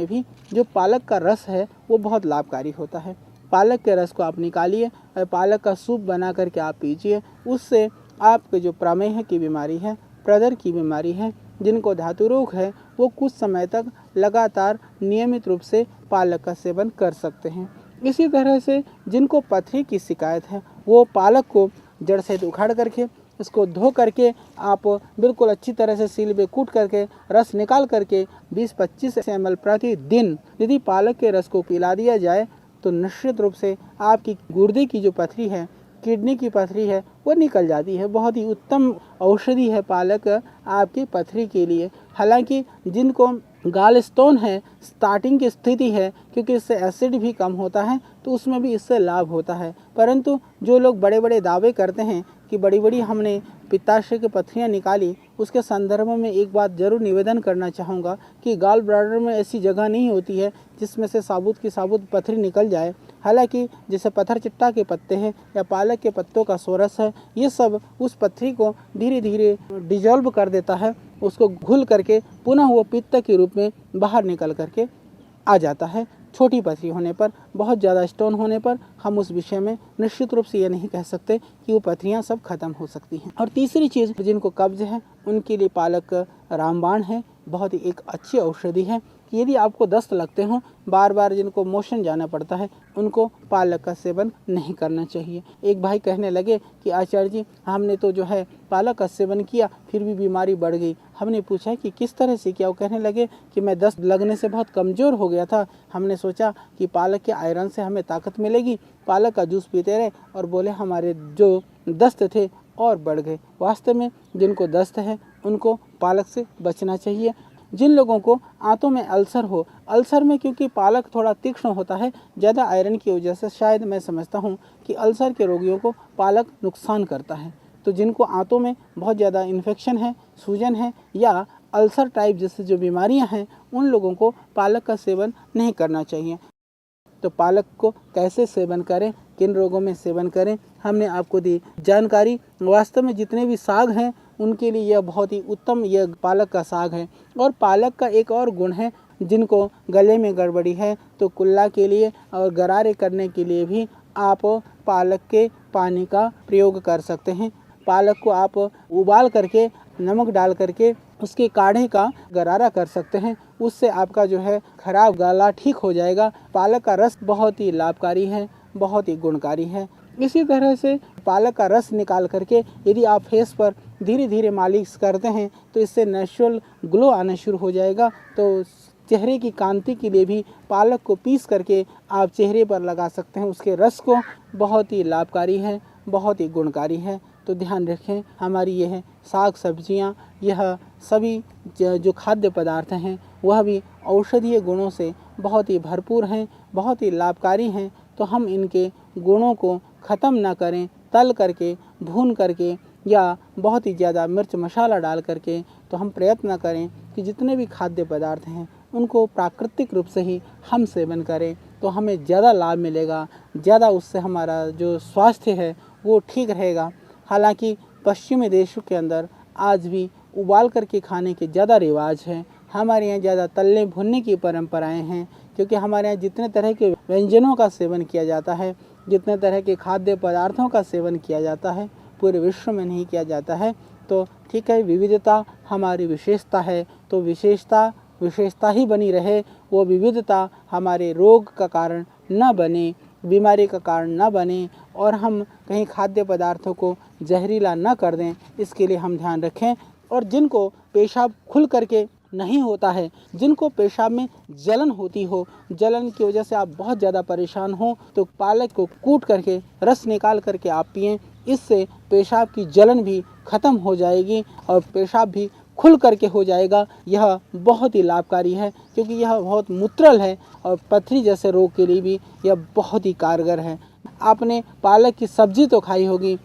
में भी जो पालक का रस है वो बहुत लाभकारी होता है। पालक के रस को आप निकालिए और पालक का सूप बना करके आप पीजिए। उससे आपके जो प्रमेह की बीमारी है, प्रदर की बीमारी है, जिनको धातु रोग है, वो कुछ समय तक लगातार नियमित रूप से पालक का सेवन कर सकते हैं। इसी तरह से जिनको पथरी की शिकायत है वो पालक को जड़ से उखाड़ करके इसको धो करके आप बिल्कुल अच्छी तरह से सील में कूट करके रस निकाल करके 20-25 ml प्रतिदिन यदि पालक के रस को पिला दिया जाए तो निश्चित रूप से आपकी गुर्दे की जो पथरी है, किडनी की पथरी है, वो निकल जाती है। बहुत ही उत्तम औषधि है पालक आपकी पथरी के लिए। हालांकि जिनको गाल स्टोन है, स्टार्टिंग की स्थिति है, क्योंकि इससे एसिड भी कम होता है तो उसमें भी इससे लाभ होता है। परंतु जो लोग बड़े बड़े दावे करते हैं कि बड़ी बड़ी हमने पित्ताशय की पथरियाँ निकाली, उसके संदर्भ में एक बात जरूर निवेदन करना चाहूँगा कि गाल ब्लैडर में ऐसी जगह नहीं होती है जिसमें से साबुत की साबुत पथरी निकल जाए। हालांकि जैसे पत्थर चिट्टा के पत्ते हैं या पालक के पत्तों का सोरस है, ये सब उस पथरी को धीरे धीरे डिजॉल्व कर देता है, उसको घुल करके पुनः वो पित्त के रूप में बाहर निकल करके आ जाता है। छोटी पथरी होने पर, बहुत ज़्यादा स्टोन होने पर हम उस विषय में निश्चित रूप से ये नहीं कह सकते कि वो पथरियाँ सब खत्म हो सकती हैं। और तीसरी चीज़, जिनको कब्ज है उनके लिए पालक रामबाण है, बहुत ही एक अच्छी औषधि है। यदि आपको दस्त लगते हों, बार बार जिनको मोशन जाना पड़ता है, उनको पालक का सेवन नहीं करना चाहिए। एक भाई कहने लगे कि आचार्य जी, हमने तो जो है पालक का सेवन किया फिर भी बीमारी बढ़ गई। हमने पूछा कि किस तरह से किया? वो कहने लगे कि मैं दस्त लगने से बहुत कमज़ोर हो गया था, हमने सोचा कि पालक के आयरन से हमें ताकत मिलेगी, पालक का जूस पीते रहे और बोले हमारे जो दस्त थे और बढ़ गए। वास्तव में जिनको दस्त है उनको पालक से बचना चाहिए। जिन लोगों को आंतों में अल्सर हो, अल्सर में क्योंकि पालक थोड़ा तीक्ष्ण होता है, ज़्यादा आयरन की वजह से शायद मैं समझता हूँ कि अल्सर के रोगियों को पालक नुकसान करता है। तो जिनको आंतों में बहुत ज़्यादा इन्फेक्शन है, सूजन है या अल्सर टाइप जैसे जो बीमारियाँ हैं, उन लोगों को पालक का सेवन नहीं करना चाहिए। तो पालक को कैसे सेवन करें, किन रोगों में सेवन करें, हमने आपको दी जानकारी। वास्तव में जितने भी साग हैं उनके लिए यह बहुत ही उत्तम यह पालक का साग है। और पालक का एक और गुण है, जिनको गले में गड़बड़ी है तो कुल्ला के लिए और गरारे करने के लिए भी आप पालक के पानी का प्रयोग कर सकते हैं। पालक को आप उबाल करके नमक डाल करके उसके काढ़े का गरारा कर सकते हैं, उससे आपका जो है खराब गला ठीक हो जाएगा। पालक का रस बहुत ही लाभकारी है, बहुत ही गुणकारी है। इसी तरह से पालक का रस निकाल करके यदि आप फेस पर धीरे धीरे मालिश करते हैं तो इससे नेचुरल ग्लो आना शुरू हो जाएगा। तो चेहरे की कांति के लिए भी पालक को पीस करके आप चेहरे पर लगा सकते हैं। उसके रस को बहुत ही लाभकारी है, बहुत ही गुणकारी है। तो ध्यान रखें, हमारी यह साग सब्जियां, यह सभी जो खाद्य पदार्थ हैं वह भी औषधीय गुणों से बहुत ही भरपूर हैं, बहुत ही लाभकारी हैं। तो हम इनके गुणों को ख़त्म ना करें, तल करके, भून करके या बहुत ही ज़्यादा मिर्च मसाला डाल करके, तो हम प्रयत्न करें कि जितने भी खाद्य पदार्थ हैं उनको प्राकृतिक रूप से ही हम सेवन करें, तो हमें ज़्यादा लाभ मिलेगा, ज़्यादा उससे हमारा जो स्वास्थ्य है वो ठीक रहेगा। हालांकि पश्चिमी देशों के अंदर आज भी उबाल करके खाने के ज़्यादा रिवाज है। हमारे यहाँ ज़्यादा तलने भुनने की परंपराएं हैं, क्योंकि हमारे यहाँ जितने तरह के व्यंजनों का सेवन किया जाता है, जितने तरह के खाद्य पदार्थों का सेवन किया जाता है, पूरे विश्व में नहीं किया जाता है। तो ठीक है, विविधता हमारी विशेषता है, तो विशेषता ही बनी रहे, वो विविधता हमारे रोग का कारण न बने, बीमारी का कारण न बने और हम कहीं खाद्य पदार्थों को जहरीला न कर दें, इसके लिए हम ध्यान रखें। और जिनको पेशाब खुल करके नहीं होता है, जिनको पेशाब में जलन होती हो, जलन की वजह से आप बहुत ज़्यादा परेशान हो, तो पालक को कूट करके रस निकाल करके आप पिएं। इससे पेशाब की जलन भी ख़त्म हो जाएगी और पेशाब भी खुल करके हो जाएगा। यह बहुत ही लाभकारी है, क्योंकि यह बहुत मूत्रल है और पथरी जैसे रोग के लिए भी यह बहुत ही कारगर है। आपने पालक की सब्जी तो खाई होगी,